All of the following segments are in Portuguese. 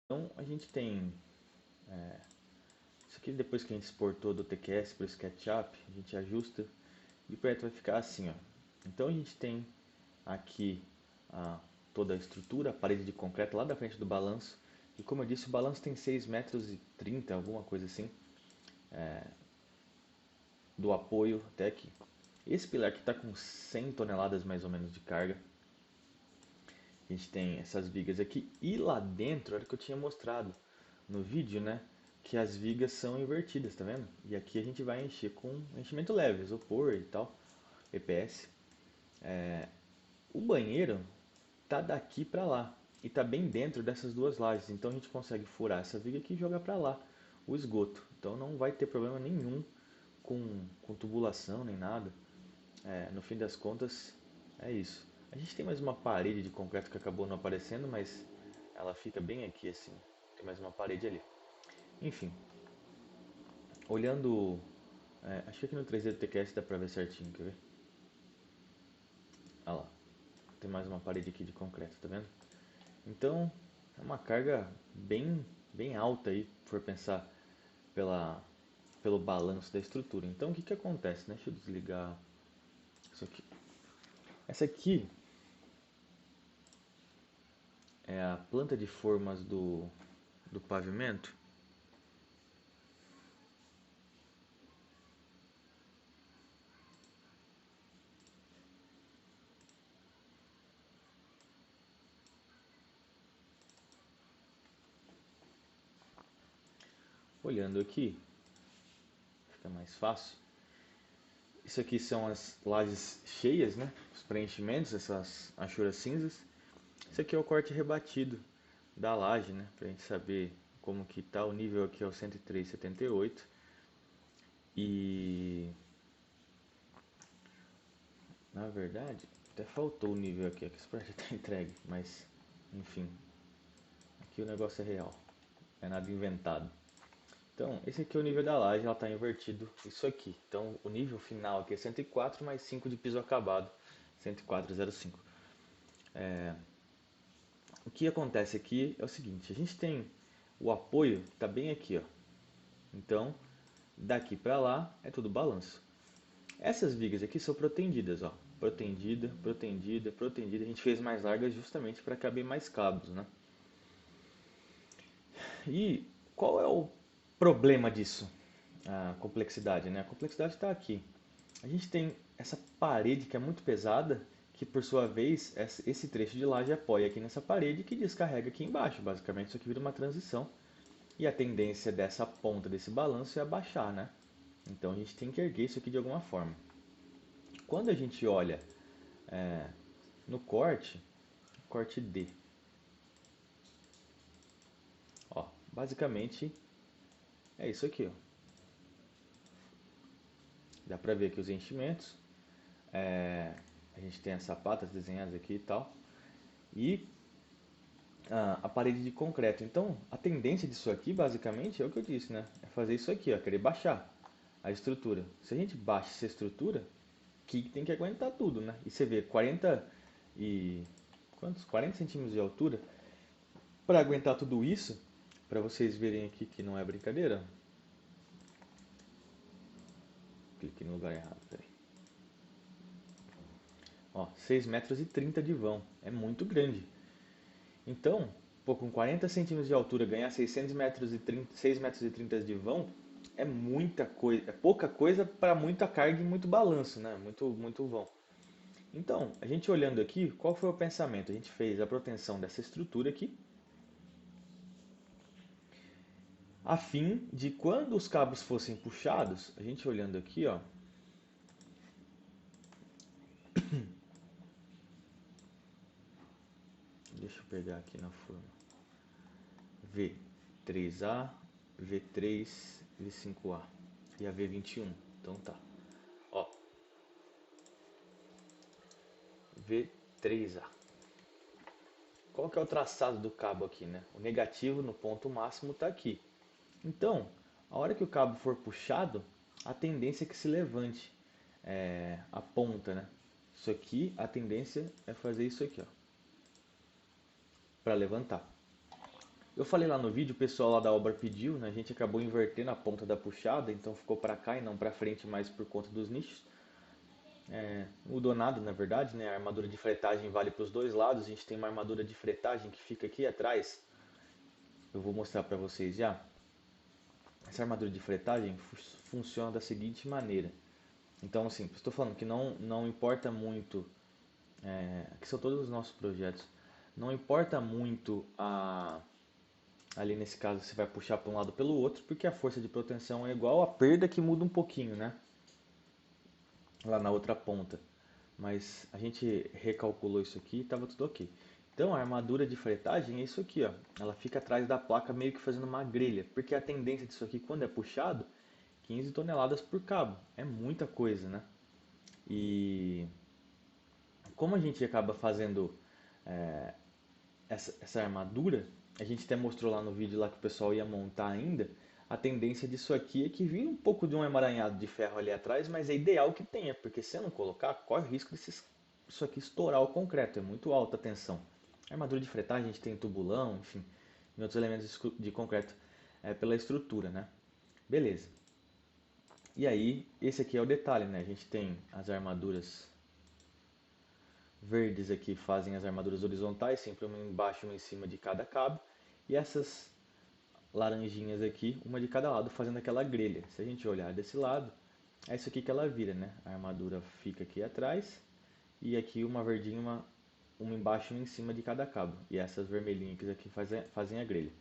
Então a gente tem isso aqui depois que a gente exportou do TQS para o SketchUp, a gente ajusta e o projeto vai ficar assim, ó. Então a gente tem aqui a, toda a estrutura, a parede de concreto lá da frente do balanço. E como eu disse, o balanço tem 6,30 m, alguma coisa assim, do apoio até aqui. Esse pilar aqui está com 100 toneladas mais ou menos de carga. A gente tem essas vigas aqui. E lá dentro, era o que eu tinha mostrado no vídeo, né? Que as vigas são invertidas, tá vendo? E aqui a gente vai encher com enchimento leve, isopor e tal, EPS. O banheiro tá daqui para lá e tá bem dentro dessas duas lajes. Então a gente consegue furar essa viga aqui e jogar para lá o esgoto. Então não vai ter problema nenhum com tubulação nem nada. No fim das contas, é isso. A gente tem mais uma parede de concreto que acabou não aparecendo, mas ela fica bem aqui assim. Tem mais uma parede ali. Enfim, olhando. Acho que aqui no 3D do TQS dá pra ver certinho, quer ver? Olha lá. Tem mais uma parede aqui de concreto, tá vendo? Então, é uma carga bem alta aí, se for pensar pela, pelo balanço da estrutura. Então, o que que acontece, né? Deixa eu desligar isso aqui. Essa aqui é a planta de formas do pavimento. Olhando aqui, fica mais fácil. Isso aqui são as lajes cheias, né? Os preenchimentos, essas achuras cinzas. Isso aqui é o corte rebatido da laje, né? Pra gente saber como que tá. O nível aqui é o 103,78. E na verdade, até faltou o nível aqui, que esse projeto tá entregue, mas enfim, aqui o negócio é real, não é nada inventado. Então, esse aqui é o nível da laje, ela está invertido isso aqui. Então, o nível final aqui é 104 mais 5 de piso acabado, 104,05. O que acontece aqui é o seguinte, a gente tem o apoio, está bem aqui, ó. Então, daqui para lá é tudo balanço. Essas vigas aqui são protendidas, ó. Protendida, protendida, protendida. A gente fez mais largas justamente para caber mais cabos, né? E qual é o problema disso? A complexidade, né? A complexidade está aqui. A gente tem essa parede que é muito pesada, que por sua vez esse trecho de laje apoia aqui nessa parede que descarrega aqui embaixo. Basicamente isso aqui vira uma transição e a tendência dessa ponta desse balanço é abaixar, né? Então a gente tem que erguer isso aqui de alguma forma. Quando a gente olha no corte D, ó, basicamente é isso aqui, ó. Dá pra ver aqui os enchimentos. A gente tem as sapatas desenhadas aqui e tal. E a parede de concreto. Então, a tendência disso aqui, basicamente, é o que eu disse, né? É fazer isso aqui, ó, querer baixar a estrutura. Se a gente baixa essa estrutura, que tem que aguentar tudo, né? E você vê 40 e quantos? 40 centímetros de altura para aguentar tudo isso, para vocês verem aqui que não é brincadeira. Clique no lugar errado, peraí. Ó, 6,30 m de vão, é muito grande. Então, pô, com 40 centímetros de altura, ganhar 600 metros e 6,30 m de vão é muita coisa, é pouca coisa para muita carga e muito balanço, né? Muito vão. Então, a gente olhando aqui, qual foi o pensamento? A gente fez a proteção dessa estrutura aqui, a fim de quando os cabos fossem puxados, a gente olhando aqui, ó, deixa eu pegar aqui na forma, V3A, V3, V5A e a V21. Então tá. Ó, V3A. Qual que é o traçado do cabo aqui, né? O negativo no ponto máximo está aqui. Então, a hora que o cabo for puxado, a tendência é que se levante a ponta, né? Isso aqui, a tendência é fazer isso aqui, ó, para levantar. Eu falei lá no vídeo, o pessoal lá da obra pediu, né? A gente acabou invertendo a ponta da puxada, então ficou para cá e não para frente mais por conta dos nichos. Mudou nada, na verdade, né? A armadura de fretagem vale para os dois lados. A gente tem uma armadura de fretagem que fica aqui atrás. Eu vou mostrar para vocês já. Essa armadura de fretagem funciona da seguinte maneira. Então, assim, estou falando que não importa muito. Aqui são todos os nossos projetos. Não importa muito ali nesse caso se vai puxar para um lado ou pelo outro, porque a força de proteção é igual, a perda que muda um pouquinho, né? Lá na outra ponta. Mas a gente recalculou isso aqui e estava tudo ok. Então a armadura de fretagem é isso aqui, ó. Ela fica atrás da placa meio que fazendo uma grelha, porque a tendência disso aqui quando é puxado, 15 toneladas por cabo. É muita coisa, né? E como a gente acaba fazendo essa armadura, a gente até mostrou lá no vídeo lá que o pessoal ia montar ainda, a tendência disso aqui é que vira um pouco de um emaranhado de ferro ali atrás, mas é ideal que tenha, porque se eu não colocar, corre o risco disso aqui estourar o concreto, é muito alta a tensão. A armadura de fretagem, a gente tem tubulão, enfim, e outros elementos de concreto pela estrutura, né? Beleza. E aí, esse aqui é o detalhe, né? A gente tem as armaduras verdes aqui fazem as armaduras horizontais, sempre uma embaixo e uma em cima de cada cabo. E essas laranjinhas aqui, uma de cada lado, fazendo aquela grelha. Se a gente olhar desse lado, é isso aqui que ela vira, né? A armadura fica aqui atrás e aqui uma verdinha, uma embaixo e uma em cima de cada cabo. E essas vermelhinhas aqui fazem a grelha.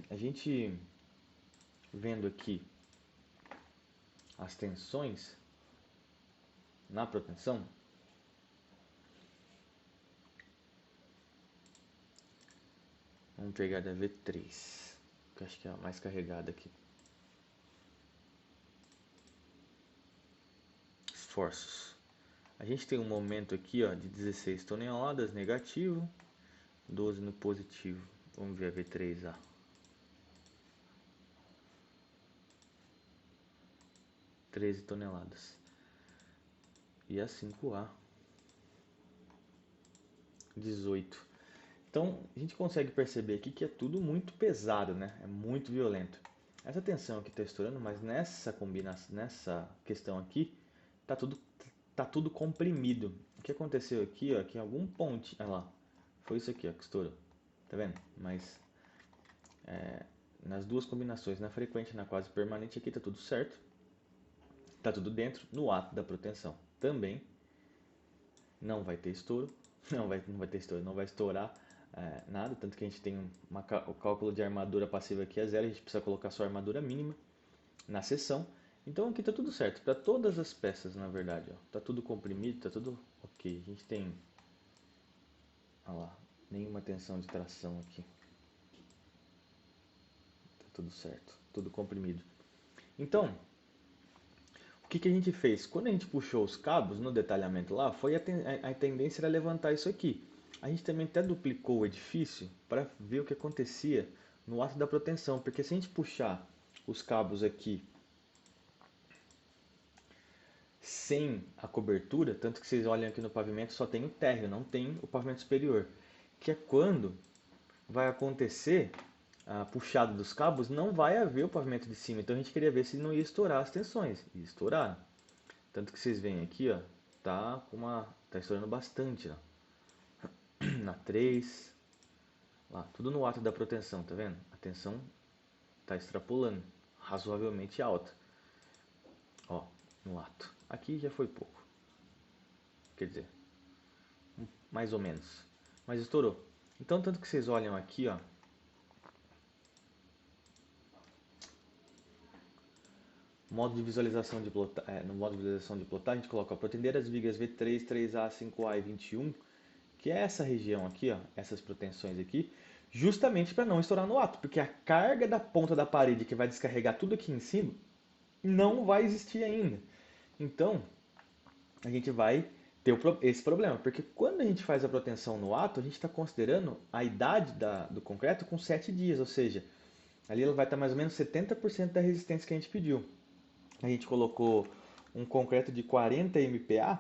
A gente vendo aqui as tensões na proteção, vamos pegar da V3, que acho que é a mais carregada aqui. Esforços. A gente tem um momento aqui, ó, de 16 toneladas negativo, 12 no positivo. Vamos ver a V3A. 13 toneladas. E a 5A, 18. Então a gente consegue perceber aqui que é tudo muito pesado, né? É muito violento. Essa tensão aqui está estourando, mas nessa combinação, nessa questão aqui, tá tudo comprimido. O que aconteceu aqui, ó, que em algum ponto, olha lá, foi isso aqui, ó, que estourou. Tá vendo? Mas nas duas combinações, na frequente e na quase permanente, aqui tá tudo certo. Tá tudo dentro. No ato da proteção também não vai ter estouro, não vai ter estouro, não vai estourar nada, tanto que a gente tem o cálculo de armadura passiva aqui é zero, a gente precisa colocar só a armadura mínima na seção. Então aqui está tudo certo, para todas as peças na verdade, ó, tá tudo comprimido, tá tudo ok. A gente tem, olha lá, nenhuma tensão de tração aqui, tá tudo certo, tudo comprimido. Então, o que a gente fez? Quando a gente puxou os cabos no detalhamento lá, a tendência era levantar isso aqui. A gente também até duplicou o edifício para ver o que acontecia no ato da proteção, porque se a gente puxar os cabos aqui sem a cobertura, tanto que vocês olham aqui no pavimento só tem o térreo, não tem o pavimento superior, que é quando vai acontecer a puxada dos cabos, não vai haver o pavimento de cima. Então a gente queria ver se não ia estourar as tensões. Ia estourar. Tanto que vocês veem aqui, ó, tá estourando bastante, ó. Na 3, lá, tudo no ato da proteção, tá vendo? A tensão tá extrapolando, razoavelmente alta. Ó, no ato. Aqui já foi pouco. Quer dizer, mais ou menos. Mas estourou. Então, tanto que vocês olham aqui, ó, modo de visualização de no modo de visualização de plotagem, a gente coloca pretender as vigas V3, 3A, 5A e 21, que é essa região aqui, ó, essas pretensões aqui, justamente para não estourar no ato, porque a carga da ponta da parede que vai descarregar tudo aqui em cima não vai existir ainda. Então, a gente vai ter esse problema, porque quando a gente faz a proteção no ato, a gente está considerando a idade do concreto com 7 dias, ou seja, ali ela vai estar mais ou menos 70% da resistência que a gente pediu. A gente colocou um concreto de 40 MPa,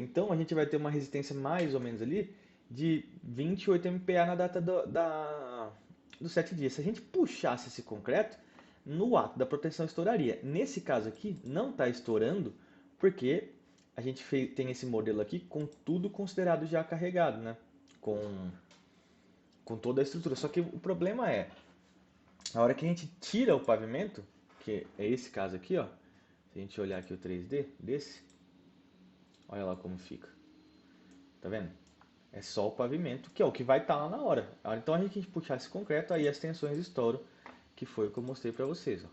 então a gente vai ter uma resistência mais ou menos ali de 28 MPa na data dos 7 dias. Se a gente puxasse esse concreto, no ato da proteção estouraria. Nesse caso aqui, não está estourando, porque a gente tem esse modelo aqui com tudo considerado já carregado, né? Com, com toda a estrutura. Só que o problema é, a hora que a gente tira o pavimento, que é esse caso aqui, ó. Se a gente olhar aqui o 3D desse, olha lá como fica. Tá vendo? É só o pavimento, que é o que vai estar lá na hora. Então a gente puxar esse concreto, aí as tensões estouram, que foi o que eu mostrei pra vocês, ó.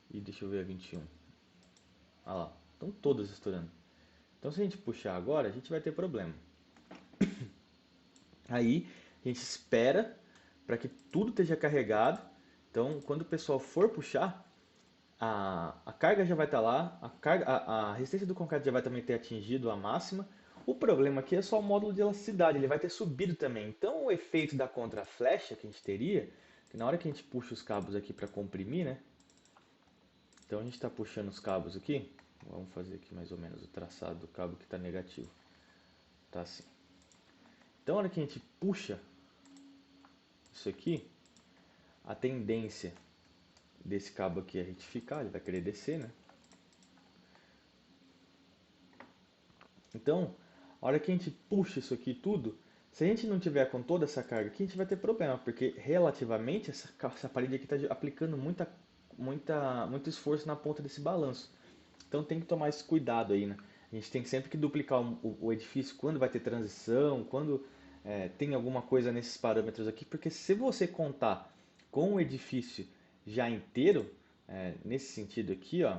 E deixa eu ver a 21. Olha lá, estão todas estourando. Então se a gente puxar agora, a gente vai ter problema. Aí a gente espera para que tudo esteja carregado. Então quando o pessoal for puxar, a carga já vai estar lá, a resistência do concreto já vai também ter atingido a máxima. O problema aqui é só o módulo de elasticidade, ele vai ter subido também. Então o efeito da contraflecha que a gente teria, que na hora que a gente puxa os cabos aqui para comprimir, né? Então a gente está puxando os cabos aqui, vamos fazer aqui mais ou menos o traçado do cabo que está negativo. Tá assim. Então na hora que a gente puxa isso aqui, a tendência desse cabo aqui é retificar, ele vai querer descer, né? Então, a hora que a gente puxa isso aqui tudo, se a gente não tiver com toda essa carga aqui, a gente vai ter problema, porque relativamente essa parede aqui está aplicando muito esforço na ponta desse balanço. Então tem que tomar esse cuidado aí, né? A gente tem sempre que duplicar o edifício quando vai ter transição, quando tem alguma coisa nesses parâmetros aqui, porque se você contar com o edifício já inteiro, nesse sentido aqui, ó,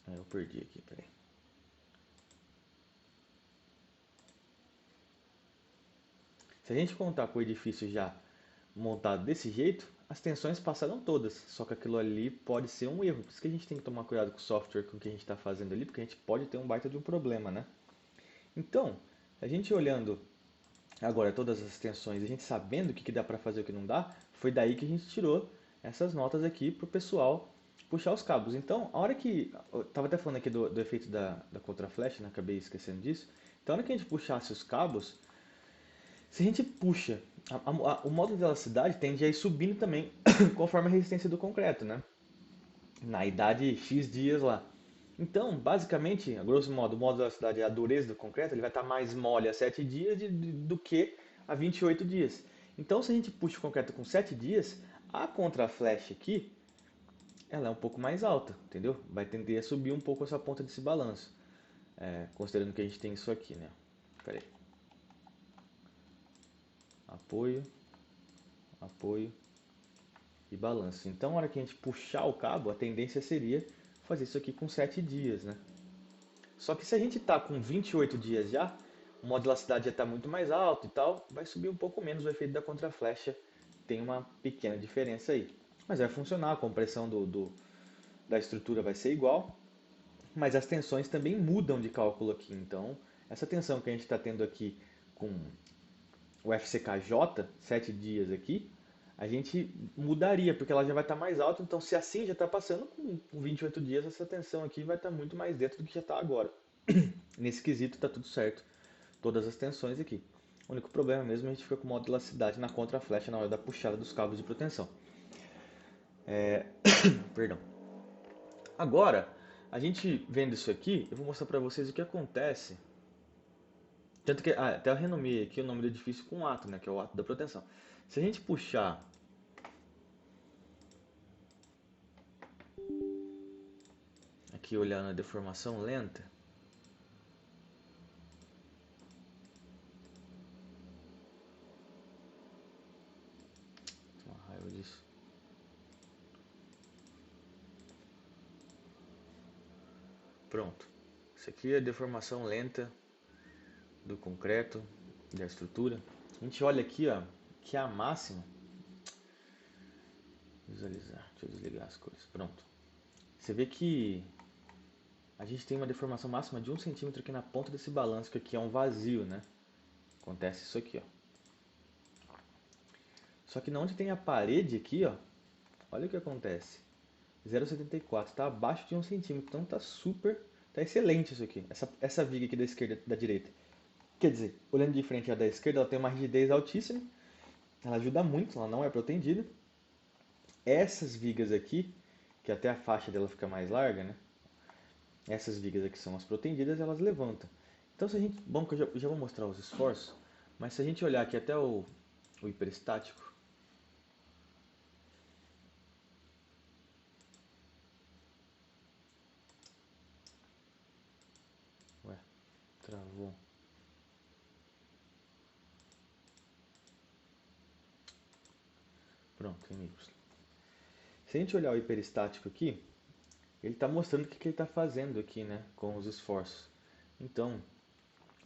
eu perdi aqui, peraí. Se a gente contar com o edifício já montado desse jeito, as tensões passaram todas. Só que aquilo ali pode ser um erro. Por isso que a gente tem que tomar cuidado com o software, com o que a gente está fazendo ali, porque a gente pode ter um baita de um problema, né? Então, a gente olhando agora todas as tensões, a gente sabendo o que dá para fazer e o que não dá, foi daí que a gente tirou essas notas aqui para o pessoal puxar os cabos. Então, a hora que. Eu estava até falando aqui do efeito da contraflecha, né? Acabei esquecendo disso. Então, a hora que a gente puxasse os cabos, se a gente puxa, o módulo de elasticidade tende a ir subindo também conforme a resistência do concreto, né? Na idade X dias lá. Então, basicamente, a grosso modo, o módulo de elasticidade é a dureza do concreto, ele vai estar mais mole a 7 dias do que a 28 dias. Então, se a gente puxa o concreto com 7 dias, a contraflecha aqui, ela é um pouco mais alta, entendeu? Vai tender a subir um pouco essa ponta desse balanço. Considerando que a gente tem isso aqui, né? Pera aí. Apoio, apoio e balanço. Então, na hora que a gente puxar o cabo, a tendência seria fazer isso aqui com 7 dias, né? Só que se a gente está com 28 dias já, o modo de elasticidade já está muito mais alto e tal, vai subir um pouco menos o efeito da contraflecha. Tem uma pequena diferença aí. Mas vai funcionar, a compressão da estrutura vai ser igual, mas as tensões também mudam de cálculo aqui. Então, essa tensão que a gente está tendo aqui com o FCKJ, 7 dias aqui, a gente mudaria, porque ela já vai estar mais alta. Então, se assim já está passando, com 28 dias, essa tensão aqui vai estar muito mais dentro do que já está agora. Nesse quesito está tudo certo, todas as tensões aqui. O único problema mesmo é a gente fica com modo de elasticidade na contraflecha na hora da puxada dos cabos de proteção. Perdão. Agora, a gente vendo isso aqui, eu vou mostrar para vocês o que acontece. Tanto que até eu renomeei aqui o nome do edifício com ato, né, que é o ato da proteção. Se a gente puxar aqui olhando a deformação lenta, uma raiva disso. Pronto. Isso aqui é a deformação lenta do concreto, da estrutura. A gente olha aqui, ó, que é a máxima. Visualizar, deixa eu desligar as coisas. Pronto. Você vê que a gente tem uma deformação máxima de 1 centímetro aqui na ponta desse balanço, que aqui é um vazio, né? Acontece isso aqui, ó. Só que onde tem a parede aqui, ó, olha o que acontece. 0,74, está abaixo de 1 centímetro, então está super Tá excelente isso aqui, essa viga aqui da esquerda e da direita. Quer dizer, olhando de frente a da esquerda, ela tem uma rigidez altíssima, ela ajuda muito, ela não é protendida. Essas vigas aqui, que até a faixa dela fica mais larga, né? Essas vigas aqui são as protendidas, elas levantam. Então se a gente, bom que eu já vou mostrar os esforços, mas se a gente olhar aqui até o hiperestático, ué, travou. Pronto, amigos. Se a gente olhar o hiperestático aqui, ele está mostrando o que ele está fazendo aqui, né, com os esforços. Então,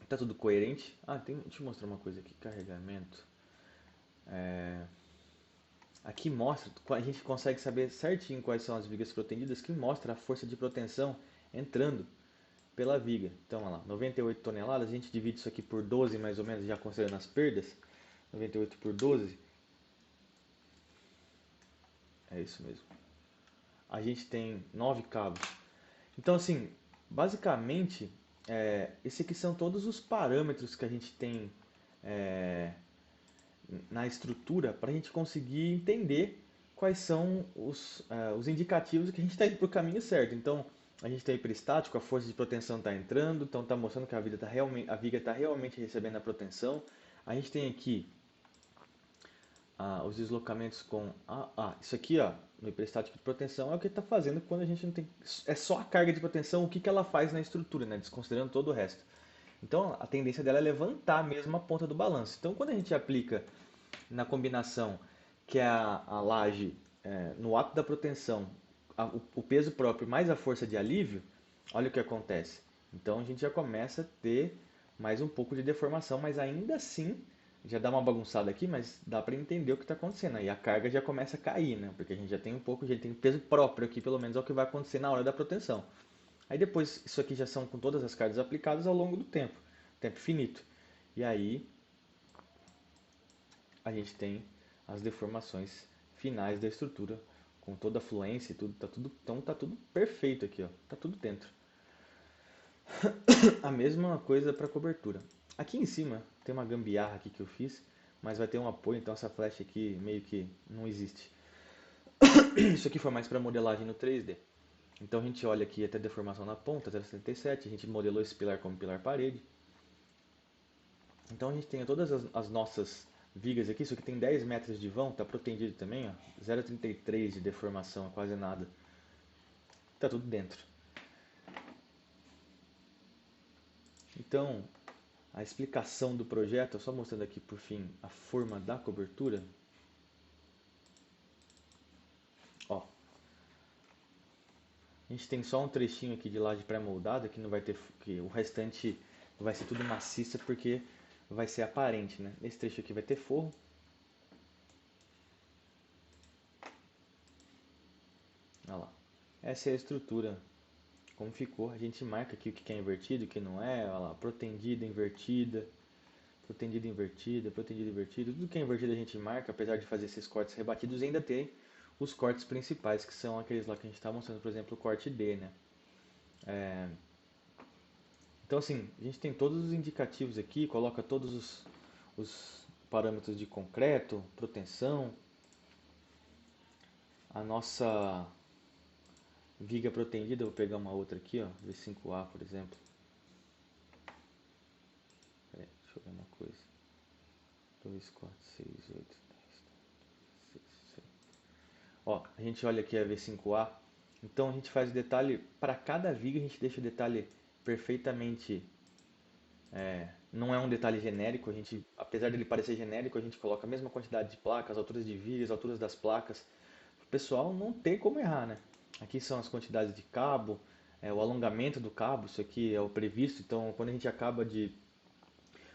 está tudo coerente. Ah, deixa eu mostrar uma coisa aqui, carregamento. Aqui mostra, a gente consegue saber certinho quais são as vigas protendidas, que mostra a força de proteção entrando pela viga. Então, olha lá, 98 toneladas, a gente divide isso aqui por 12 mais ou menos, já considerando as perdas. 98 por 12, é isso mesmo. A gente tem 9 cabos. Então, assim, basicamente, esses aqui são todos os parâmetros que a gente tem é, na estrutura para a gente conseguir entender quais são os indicativos que a gente está indo para o caminho certo. Então, a gente tem o hiperestático, a força de proteção está entrando, então está mostrando que a viga está realmente recebendo a proteção. A gente tem aqui os deslocamentos com... isso aqui, ó, no hiperestático de proteção, é o que está fazendo quando a gente não tem... É só a carga de proteção, o que, que ela faz na estrutura, né, desconsiderando todo o resto. Então, a tendência dela é levantar mesmo a ponta do balanço. Então, quando a gente aplica na combinação que é a laje no ato da proteção, o peso próprio mais a força de alívio, olha o que acontece. Então a gente já começa a ter mais um pouco de deformação, mas ainda assim já dá uma bagunçada aqui, mas dá para entender o que está acontecendo. Aí a carga já começa a cair, né? Porque a gente já tem um pouco, a gente tem peso próprio aqui, pelo menos é o que vai acontecer na hora da proteção. Aí depois, isso aqui já são com todas as cargas aplicadas ao longo do tempo finito. E aí a gente tem as deformações finais da estrutura, com toda a fluência e tudo, então tá tudo perfeito aqui, ó, tá tudo dentro. A mesma coisa para cobertura. Aqui em cima tem uma gambiarra aqui que eu fiz, mas vai ter um apoio, então essa flecha aqui meio que não existe. Isso aqui foi mais para modelagem no 3D. Então a gente olha aqui até deformação na ponta, 0,77, a gente modelou esse pilar como pilar parede. Então a gente tem todas as nossas vigas aqui, isso aqui tem 10 metros de vão, está protegido também, ó, 0,33 de deformação, quase nada. Está tudo dentro. Então, a explicação do projeto, só mostrando aqui por fim a forma da cobertura. Ó, a gente tem só um trechinho aqui de laje pré-moldada, que não vai ter, que o restante vai ser tudo maciça porque vai ser aparente, né? Esse trecho aqui vai ter forro. Olha lá. Essa é a estrutura, como ficou. A gente marca aqui o que é invertido, o que não é. Olha lá, protendida, invertida, protendida, invertida, protendida, invertida. Tudo que é invertido a gente marca, apesar de fazer esses cortes rebatidos, ainda tem os cortes principais, que são aqueles lá que a gente está mostrando, por exemplo, o corte D, né? Então, assim, a gente tem todos os indicativos aqui, coloca todos os parâmetros de concreto, proteção, a nossa viga protendida, vou pegar uma outra aqui, ó, V5A, por exemplo. Peraí, deixa eu ver uma coisa. 2, 4, 6, 8, 10, 6, 7. Ó, a gente olha aqui a V5A, então a gente faz o detalhe, para cada viga a gente deixa o detalhe perfeitamente, não é um detalhe genérico, a gente, apesar dele parecer genérico, a gente coloca a mesma quantidade de placas, as alturas de vigas, as alturas das placas, o pessoal não tem como errar, né? Aqui são as quantidades de cabo, o alongamento do cabo, isso aqui é o previsto, então quando a gente acaba de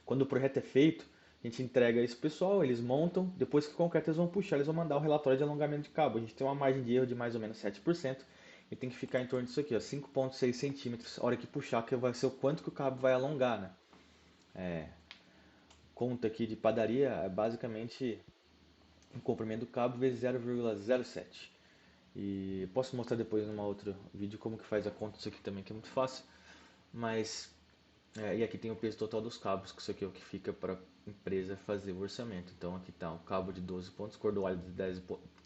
quando o projeto é feito, a gente entrega isso pro pessoal, eles montam, depois que o concreto eles vão puxar, eles vão mandar o relatório de alongamento de cabo. A gente tem uma margem de erro de mais ou menos 7% e tem que ficar em torno disso aqui, ó, 5,6 centímetros, a hora que puxar, que vai ser o quanto que o cabo vai alongar, né? Conta aqui de padaria é basicamente o comprimento do cabo vezes 0,07. E posso mostrar depois numa outro vídeo como que faz a conta disso aqui também, que é muito fácil. mas e aqui tem o peso total dos cabos, que isso aqui é o que fica para a empresa fazer o orçamento. Então aqui está o cabo de 12 pontos, cordoalho de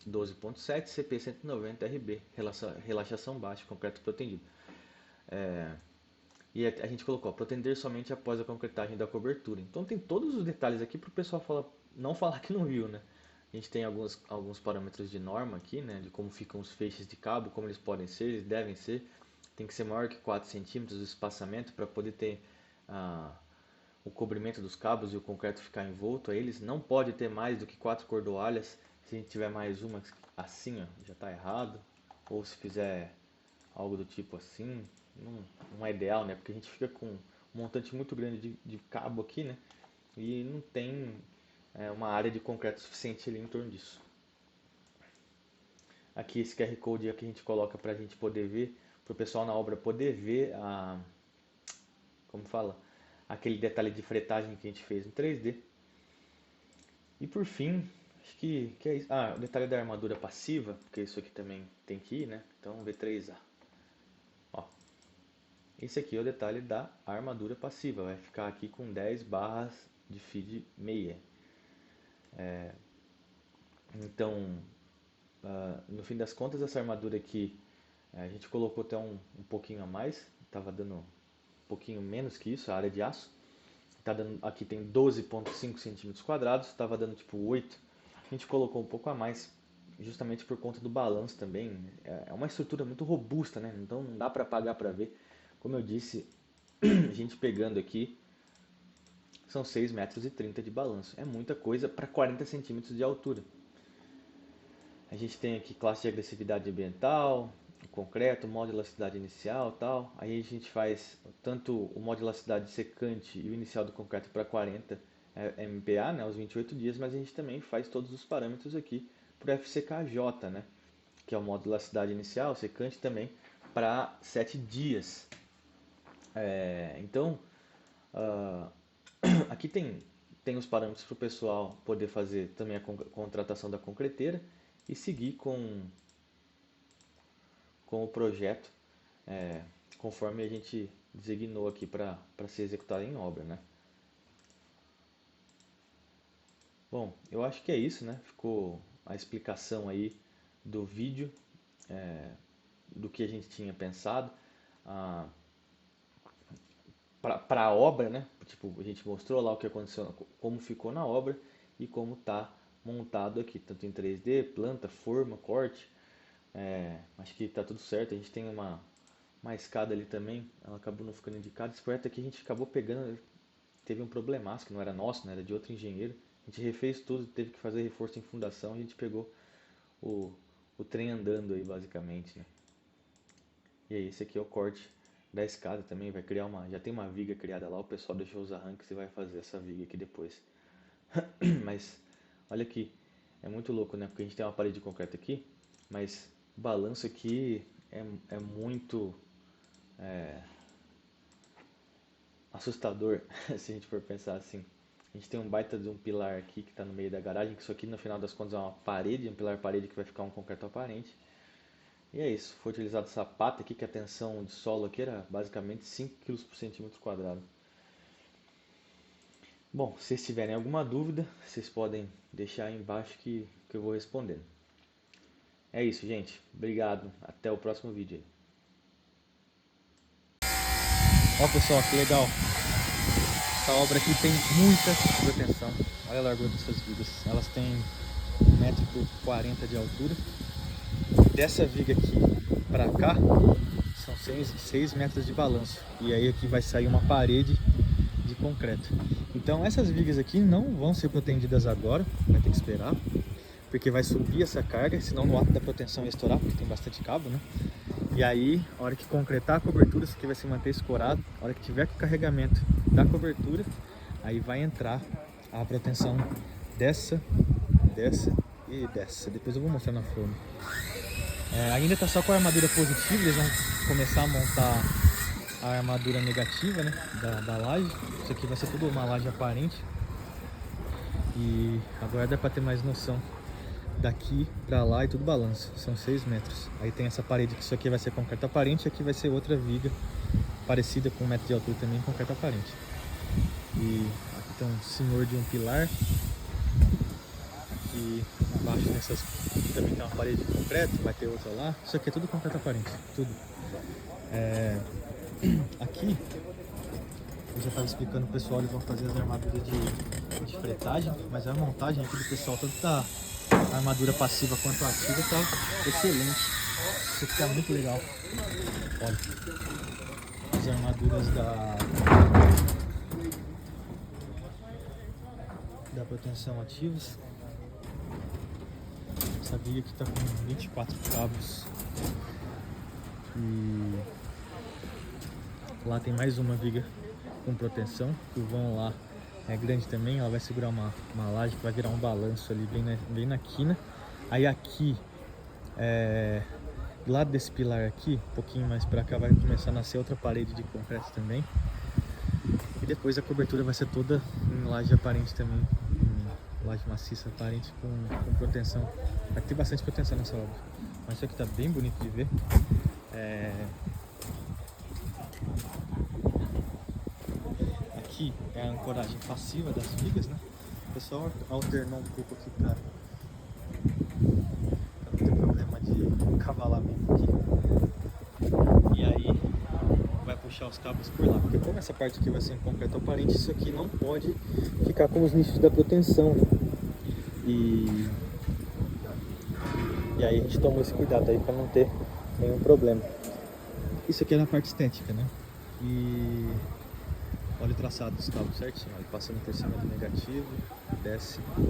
12.7, CP 190 RB, relaxação baixa, concreto protendido. E a gente colocou, protender somente após a concretagem da cobertura. Então tem todos os detalhes aqui para o pessoal não falar que não viu, né? A gente tem alguns parâmetros de norma aqui, né? De como ficam os feixes de cabo, como eles podem ser, eles devem ser. Tem que ser maior que 4 centímetros o espaçamento para poder ter o cobrimento dos cabos e o concreto ficar envolto a eles. Não pode ter mais do que 4 cordoalhas. Se a gente tiver mais uma assim, ó, já está errado. Ou se fizer algo do tipo assim, não é ideal, né? Porque a gente fica com um montante muito grande de cabo aqui, né? E não tem uma área de concreto suficiente ali em torno disso. Aqui esse QR Code aqui a gente coloca para a gente poder ver, para o pessoal na obra poder ver como fala, aquele detalhe de fretagem que a gente fez em 3D. E por fim, acho que é isso. O detalhe da armadura passiva, porque isso aqui também tem que ir, né? Então V3A. Ó, esse aqui é o detalhe da armadura passiva, vai ficar aqui com 10 barras de feed meia. Então, no fim das contas, essa armadura aqui, a gente colocou até um pouquinho a mais, estava dando um pouquinho menos que isso, a área de aço. Aqui tem 12,5 centímetros quadrados, estava dando tipo 8. A gente colocou um pouco a mais, justamente por conta do balanço também. É uma estrutura muito robusta, né? Então não dá para pagar para ver. Como eu disse, a gente pegando aqui, são 6,30 metros de balanço. É muita coisa para 40 centímetros de altura. A gente tem aqui classe de agressividade ambiental, o concreto, o modo de elasticidade inicial e tal. Aí a gente faz tanto o modo de elasticidade secante e o inicial do concreto para 40 MPa, né, os 28 dias, mas a gente também faz todos os parâmetros aqui para o FCKJ, né, que é o modo de elasticidade inicial, secante também, para 7 dias. Então, aqui tem os parâmetros para o pessoal poder fazer também a contratação da concreteira e seguir com o projeto conforme a gente designou aqui para ser executado em obra, né? Bom, eu acho que é isso, né? Ficou a explicação aí do vídeo, do que a gente tinha pensado para a obra, né? Tipo, a gente mostrou lá o que aconteceu, como ficou na obra e como está montado aqui, tanto em 3D, planta, forma, corte. Acho que está tudo certo. A gente tem uma escada ali também, ela acabou não ficando indicada. Esse projeto aqui a gente acabou pegando, teve um problemaço, que não era nosso, né? Era de outro engenheiro. A gente refez tudo, teve que fazer reforço em fundação. A gente pegou o trem andando aí, basicamente, né? E aí, esse aqui é o corte da escada também. Vai criar já tem uma viga criada lá. O pessoal deixou os arranques e vai fazer essa viga aqui depois. Mas olha aqui, é muito louco, né? Porque a gente tem uma parede de concreto aqui, mas o balanço aqui é muito assustador, se a gente for pensar assim. A gente tem um baita de um pilar aqui que está no meio da garagem, que isso aqui no final das contas é uma parede, um pilar parede que vai ficar um concreto aparente. E é isso, foi utilizado essa pata aqui, que a tensão de solo aqui era basicamente 5 kg por centímetro quadrado. Bom, se vocês tiverem alguma dúvida, vocês podem deixar aí embaixo que eu vou respondendo. É isso, gente. Obrigado. Até o próximo vídeo aí. Ó, pessoal, que legal. Essa obra aqui tem muita proteção. Olha a largura dessas vigas. Elas têm 1,40 m de altura. Dessa viga aqui para cá, são 6 metros de balanço. E aí aqui vai sair uma parede de concreto. Então essas vigas aqui não vão ser protegidas agora, vai ter que esperar, porque vai subir essa carga, senão no ato da proteção vai estourar, porque tem bastante cabo, né? E aí, a hora que concretar a cobertura, isso aqui vai se manter escorado. A hora que tiver com o carregamento da cobertura, aí vai entrar a proteção dessa e dessa. Depois eu vou mostrar na forma. Ainda está só com a armadura positiva, eles vão começar a montar a armadura negativa, né, da laje. Isso aqui vai ser tudo uma laje aparente. E agora dá para ter mais noção. Daqui pra lá e tudo balanço, são 6 metros. Aí tem essa parede que isso aqui vai ser concreto aparente e aqui vai ser outra viga parecida com 1 metro de altura também, concreto aparente. E aqui tem um senhor de um pilar. Aqui embaixo nessas também tem uma parede de concreto, vai ter outra lá. Isso aqui é tudo concreto aparente, tudo. Aqui eu já estava explicando pro pessoal, eles vão fazer as armaduras de fretagem, mas a montagem aqui do pessoal, tanto da armadura passiva quanto ativa, tá excelente. Isso aqui tá muito legal. Olha, as armaduras da proteção ativas. Essa viga aqui tá com 24 cabos. E lá tem mais uma viga com proteção, que o vão lá é grande também, ela vai segurar uma laje que vai virar um balanço ali bem na quina. Aí aqui, do lado desse pilar aqui, um pouquinho mais pra cá, vai começar a nascer outra parede de concreto também. E depois a cobertura vai ser toda em laje aparente também, em laje maciça aparente com proteção. Vai ter bastante proteção nessa obra, mas isso aqui tá bem bonito de ver. Aqui é a ancoragem passiva das vigas, né? O pessoal alternou um pouco aqui para não ter problema de cavalamento aqui. E aí vai puxar os cabos por lá, porque como essa parte aqui vai ser em concreto aparente, isso aqui não pode ficar com os nichos da proteção, né? E aí a gente toma esse cuidado aí para não ter nenhum problema. Isso aqui é na parte estética, né? E olha o traçado dos cabos certinho, olha, passando por cima do negativo, desce aqui,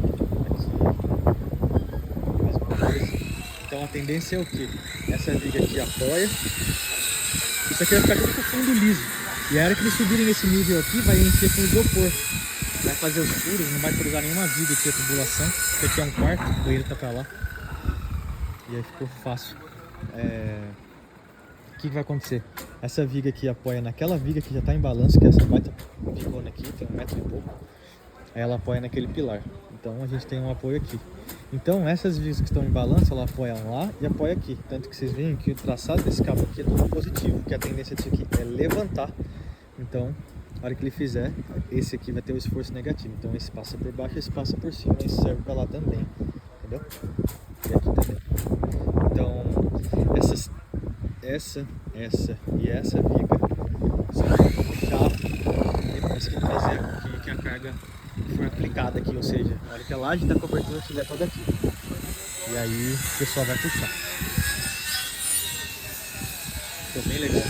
mesma coisa. Então a tendência é o que? Essa viga aqui apoia, isso aqui vai ficar tudo com fundo liso. E a hora que eles subirem esse nível aqui, vai encher com isopor. Vai fazer os furos, não vai cruzar nenhuma viga aqui, a tubulação. Isso aqui é um quarto, o banheiro tá pra lá. E aí ficou fácil. O que vai acontecer? Essa viga aqui apoia naquela viga que já está em balanço, que é essa baita bigona aqui, tem 1 metro e pouco. Aí ela apoia naquele pilar. Então a gente tem um apoio aqui. Então essas vigas que estão em balanço, ela apoia lá e apoia aqui. Tanto que vocês veem que o traçado desse cabo aqui é todo positivo, que a tendência disso aqui é levantar. Então, na hora que ele fizer, esse aqui vai ter o esforço negativo. Então esse passa por baixo, esse passa por cima, esse serve para lá também. Entendeu? E aqui também. Então, essa e essa viga só vai puxar depois que fazer que a carga for aplicada aqui, ou seja, na hora que a laje da cobertura estiver toda aqui. E aí o pessoal vai puxar. Ficou bem legal.